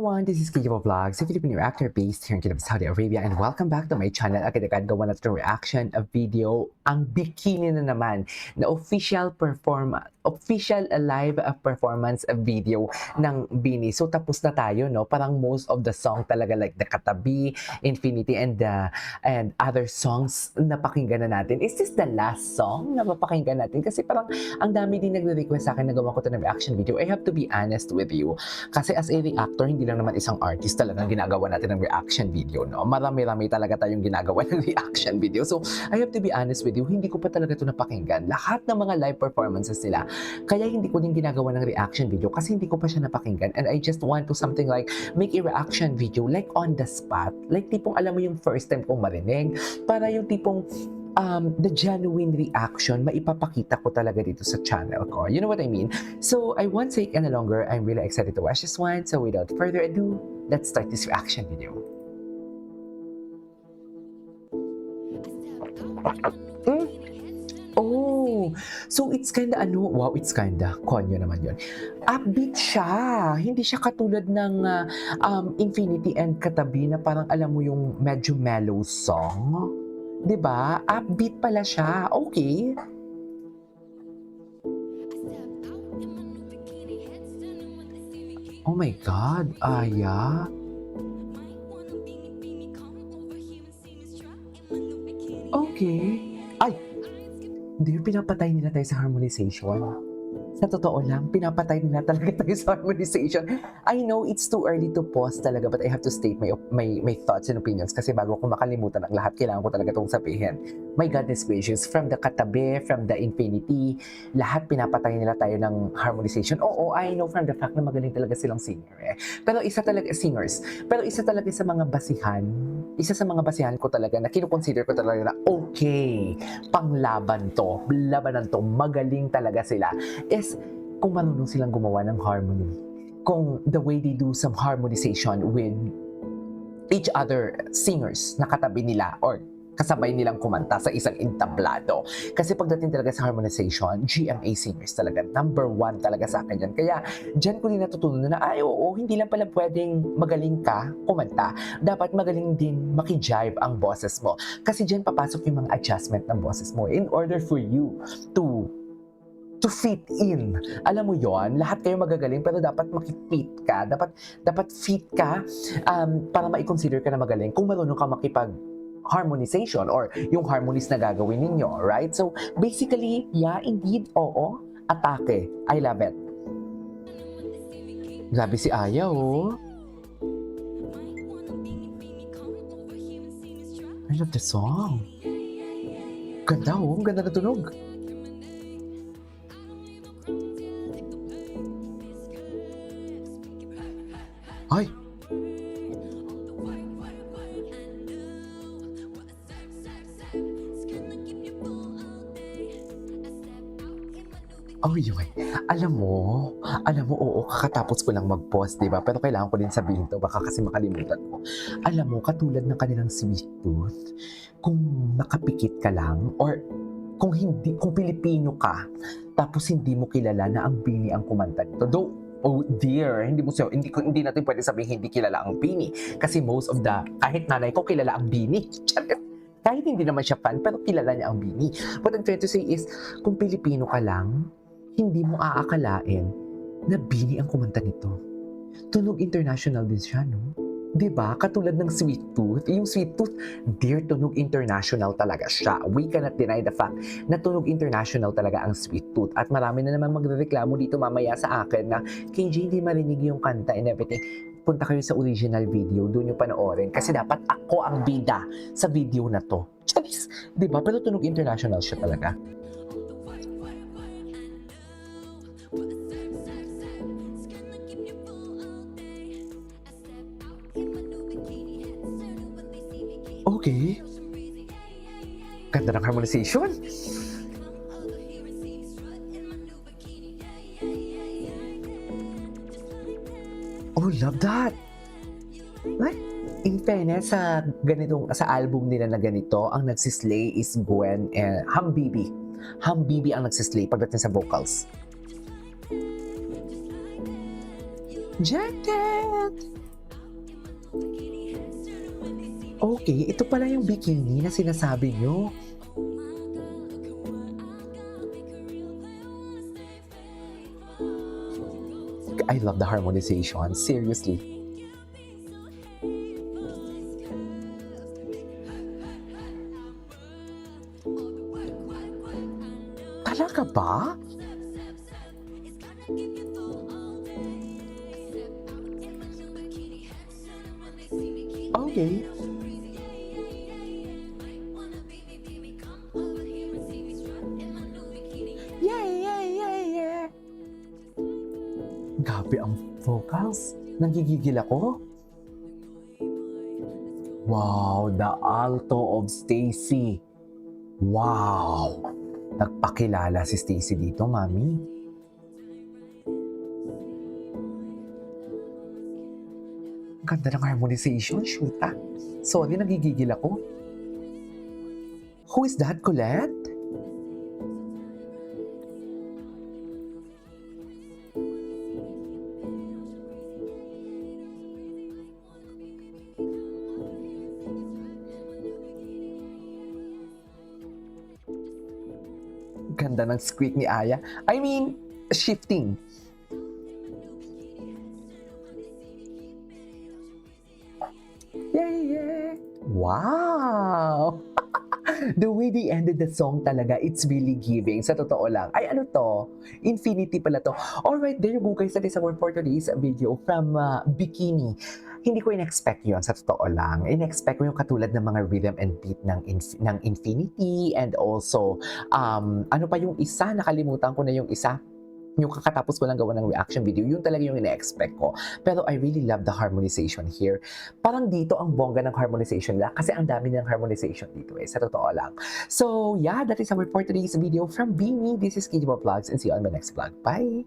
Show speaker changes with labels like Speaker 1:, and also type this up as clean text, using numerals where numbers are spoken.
Speaker 1: everyone, this is Kikipo Vlogs, a Filipino reactor based here in Kingdom of Saudi Arabia, and welcome back to my channel. Agad-agad gawa na ito reaction of video, ang bikini na naman na official live performance of video ng Bini. So tapos na tayo, no? Parang most of the song talaga like the Katabi, Infinity, and other songs na pakinggan na natin. Is this the last song na mapakinggan natin? Kasi parang ang dami din nagre-request sa akin na gawa ko ito ng reaction video. I have to be honest with you. Kasi as a reactor, hindi lang naman isang artist talagang ginagawa natin ng reaction video, no? Marami-rami talaga tayong ginagawa ng reaction video. So, I have to be honest with you, hindi ko pa talaga ito napakinggan. Lahat ng mga live performances nila. Kaya hindi ko din ginagawa ng reaction video kasi hindi ko pa siya napakinggan. And I just want to something like, make a reaction video like on the spot. Like tipong alam mo yung first time kong marinig. Para yung tipong the genuine reaction, maipapakita ko talaga dito sa channel ko. You know what I mean? So, I won't take any longer. I'm really excited to watch this one. So, without further ado, let's start this reaction video. Oh, so it's kinda wow, it's kinda, konyo naman yun. Upbeat siya. Hindi siya katulad ng Infinity and Katabi na parang alam mo yung medyo mellow song. 'Di ba? Upbeat pala siya. Okay. Oh my God, Aya. Okay. Ay, hindi yung pinapatay nila tayo sa harmonization. Sa totoo lang, pinapatay nila talaga tayo sa harmonization. I know it's too early to pause talaga, but I have to state my thoughts and opinions kasi bago ko makalimutan ang lahat, kailangan ko talaga itong sabihin. My goodness gracious, from the Katabi, from the Infinity, lahat pinapatay nila tayo ng harmonization. Oo, I know from the fact na magaling talaga silang singer eh. Pero isa talaga, singers, pero isa talaga sa mga basihan, isa sa mga basihan ko talaga na kinukonsider ko talaga na okay, panglaban to, labanan to, magaling talaga sila, is kung marunong silang gumawa ng harmony. Kung the way they do some harmonization with each other singers na katabi nila or kasabay nilang kumanta sa isang entablado. Kasi pagdating talaga sa harmonization, GMA singers talaga, number one talaga sa akin yan. Kaya dyan ko din natutunan na, ay oo, hindi lang pala pwedeng magaling ka kumanta. Dapat magaling din makijive ang boses mo. Kasi dyan papasok yung mga adjustment ng boses mo in order for you to fit in. Alam mo yon, lahat kayo magagaling pero dapat makifit ka. Dapat fit ka para ma-consider ka na magaling kung marunong ka makipag harmonization or yung harmonies na gagawin ninyo, right? So, basically, yeah, indeed, oo, atake. I love it. Grabe si Aya, oh. I love the song. Ganda, oh. Ganda na tunog. Ay! Oh, yun. Alam mo, oo, kakatapos ko lang mag-post, di ba? Pero kailangan ko din sabihin to, baka kasi makalimutan ko. Alam mo, katulad ng kanilang Sweet Tooth, kung nakapikit ka lang, or kung Pilipino ka, tapos hindi mo kilala na ang Bini ang kumanta nito. Though, oh dear, hindi natin pwede sabihin hindi kilala ang Bini. Kasi most of kahit nanay ko kilala ang Bini. Kahit hindi naman siya fan, pero kilala niya ang Bini. What I'm trying to say is, kung Pilipino ka lang, hindi mo aakalain na Bini ang kumanta nito. Tunog international din siya, no? Diba? Katulad ng Sweet Tooth. Yung Sweet Tooth, dear, tunog international talaga siya. We cannot deny the fact na tunog international talaga ang Sweet Tooth. At marami na naman magrereklamo dito mamaya sa akin na KJ, hindi marinig yung kanta and everything. Punta kayo sa original video, doon nyo panoorin. Kasi dapat ako ang bida sa video na to. Charis! Diba? Pero tunog international siya talaga. Okay. Ganda ng harmonization. Oh, love that. Like, in fairness, sa album nila na ganito, ang nagsislay is Gwen and Hambibi. Hambibi ang nagsislay pagdating sa vocals. Jacket! Okay, ito pala yung bikini na sinasabi nyo. I love the harmonization, seriously. Talaga ba? Okay. Yeah, yeah, yeah, yeah. Grabe ang vocals. Nanggigigil ako. Wow, the alto of Stacy. Wow. Nagpakilala si Stacy dito, Mami. Ang ganda ng harmonization, shoot ah. Sorry, nagigigil ako. Who is that, Colette? Ganda ng squeak ni Aya. I mean, shifting. Yeah, yeah. Wow! The way they ended the song talaga, it's really giving. Sa totoo lang. Ay, ano to? Infinity pala to. Alright, there you go guys. That is our for today's video from Bikini. Hindi ko in-expect yun, sa totoo lang. In-expect ko yung katulad ng mga rhythm and beat ng Infinity and also, ano pa yung isa? Nakalimutan ko na yung isa. Yung kakatapos ko lang gawa ng reaction video, yun talaga yung ina-expect ko. Pero I really love the harmonization here. Parang dito ang bongga ng harmonization nila kasi ang dami ng harmonization dito sa totoo lang. So yeah, that is our for today's video from Beanie. This is KJ Vlogs and see you on my next vlog. Bye!